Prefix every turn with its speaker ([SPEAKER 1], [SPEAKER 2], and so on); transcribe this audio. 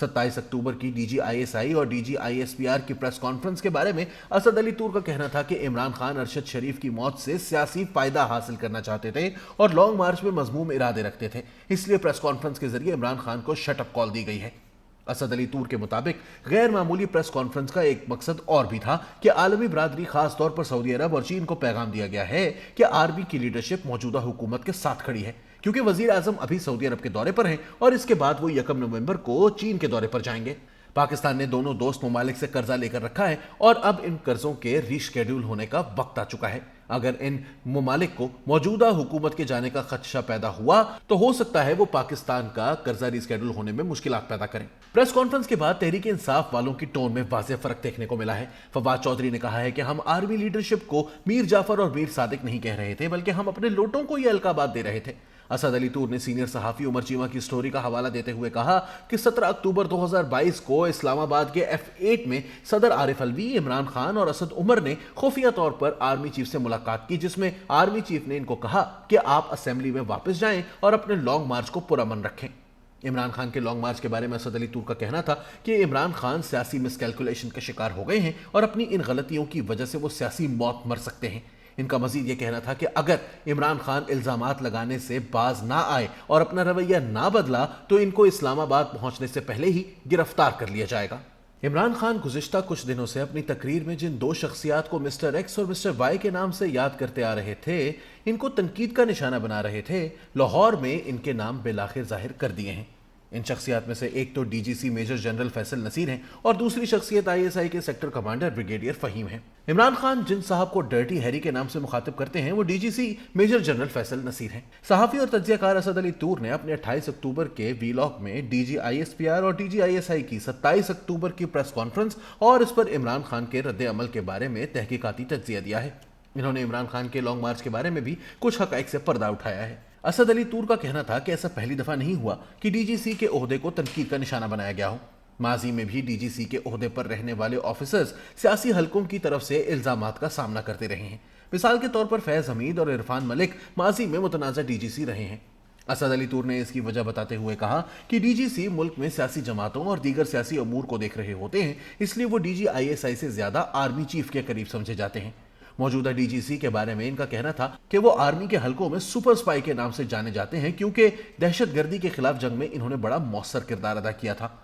[SPEAKER 1] 27 अक्टूबर की DGISI और DGISPR की प्रेस कॉन्फ्रेंस के बारे में असद अली तूर का कहना था कि इमरान खान अरशद शरीफ की मौत से सियासी फायदा हासिल करना चाहते थे और लॉन्ग मार्च में मजमूम इरादे रखते थे, इसलिए प्रेस कॉन्फ्रेंस के जरिए इमरान खान को शट अप कॉल दी गई है। असद अली तूर के मुताबिक गैर मामूली प्रेस कॉन्फ्रेंस का एक मकसद और भी था कि आलमी बरादरी, खास तौर पर सऊदी अरब और चीन को पैगाम दिया गया है कि आर्मी की लीडरशिप मौजूदा हुकूमत के साथ खड़ी है, क्योंकि वजीर आजम अभी सऊदी अरब के दौरे पर हैं और इसके बाद वो 1 नवंबर को चीन के दौरे पर जाएंगे। पाकिस्तान ने दोनों दोस्त ममालिक से कर्जा लेकर रखा है और अब इन कर्जों के रीशेड्यूल होने का वक्त आ चुका है। अगर इन ममालिक को मौजूदा हुकूमत के जाने का खदशा पैदा हुआ तो हो सकता है वो पाकिस्तान का कर्जा रीशेड्यूल होने में मुश्किलात पैदा करें। प्रेस कॉन्फ्रेंस के बाद तहरीक इंसाफ वालों की टोन में वाज़ेह फर्क देखने को मिला है। फवाद चौधरी ने कहा है कि हम आर्मी लीडरशिप को मीर जाफर और मीर सादिक नहीं कह रहे थे, बल्कि हम अपने लोटों को ये अलकाबात दे रहे थे। असद अली तूर ने सीनियर सहाफ़ी उमर चीमा की स्टोरी का हवाला देते हुए कहा कि 17 अक्टूबर 2022 को इस्लामाबाद के F8 में सदर आरिफ अलवी, इमरान खान और असद उमर ने खुफिया तौर पर आर्मी चीफ से मुलाकात की, जिसमें आर्मी चीफ ने इनको कहा कि आप असेंबली में वापस जाएं और अपने लॉन्ग मार्च को पुरअमन रखें। इमरान खान के लॉन्ग मार्च के बारे में असद अली तूर का कहना था कि इमरान खान सियासी मिसकैलकुलेशन का शिकार हो गए हैं और अपनी इन गलतियों की वजह से वो सियासी मौत मर सकते हैं। इनका मजीद ये कहना था कि अगर इमरान खान इल्जामात लगाने से बाज ना आए और अपना रवैया ना बदला तो इनको इस्लामाबाद पहुंचने से पहले ही गिरफ्तार कर लिया जाएगा। इमरान खान गुज़िश्ता कुछ दिनों से अपनी तकरीर में जिन दो शख्सियात को मिस्टर एक्स और मिस्टर वाई के नाम से याद करते आ रहे थे, इनको तनकीद का निशाना बना रहे थे, लाहौर में इनके नाम बिलाखिर जाहिर कर दिए हैं। इन शख्सियात में से एक तो DGC major general Faisal Naseer हैं और दूसरी शख्सियत ISI के सेक्टर कमांडर ब्रिगेडियर फहीम हैं। इमरान खान जिन साहब को डर्टी हैरी के नाम से मुखातिब करते हैं वो DGC major general Faisal Naseer हैं। सहाफ़ी और तज्ज़ियाकार असद अली तूर ने अपने 28 अक्टूबर के वीलॉग में DGISPR और DGISI की 27 अक्टूबर की प्रेस कॉन्फ्रेंस और इस पर इमरान खान के रद्द अमल के बारे में तहकीकाती तज्ज़िया दिया है। इन्होंने इमरान खान के लॉन्ग मार्च के बारे में भी कुछ हक़ाइक़ से पर्दा उठाया है। असद अली तूर का कहना था कि ऐसा पहली दफा नहीं हुआ कि DGC के ओहदे को तनकीद का निशाना बनाया गया हो। माजी में भी DGC के ओहदे पर रहने वाले ऑफिसर्स सियासी हलकों की तरफ से इल्जामात का सामना करते रहे हैं। मिसाल के तौर पर फैज हमीद और इरफान मलिक माजी में मुतनाज़ा DGC रहे हैं। असद अली तूर ने इसकी वजह बताते हुए कहा कि DGC मुल्क में सियासी जमातों और दीगर सियासी अमूर को देख रहे होते हैं, इसलिए वो DGISI से ज्यादा आर्मी चीफ के करीब समझे जाते हैं। मौजूदा DGC के बारे में इनका कहना था कि वो आर्मी के हलकों में सुपर स्पाई के नाम से जाने जाते हैं, क्योंकि दहशतगर्दी के खिलाफ जंग में इन्होंने बड़ा मौसर किरदार अदा किया था।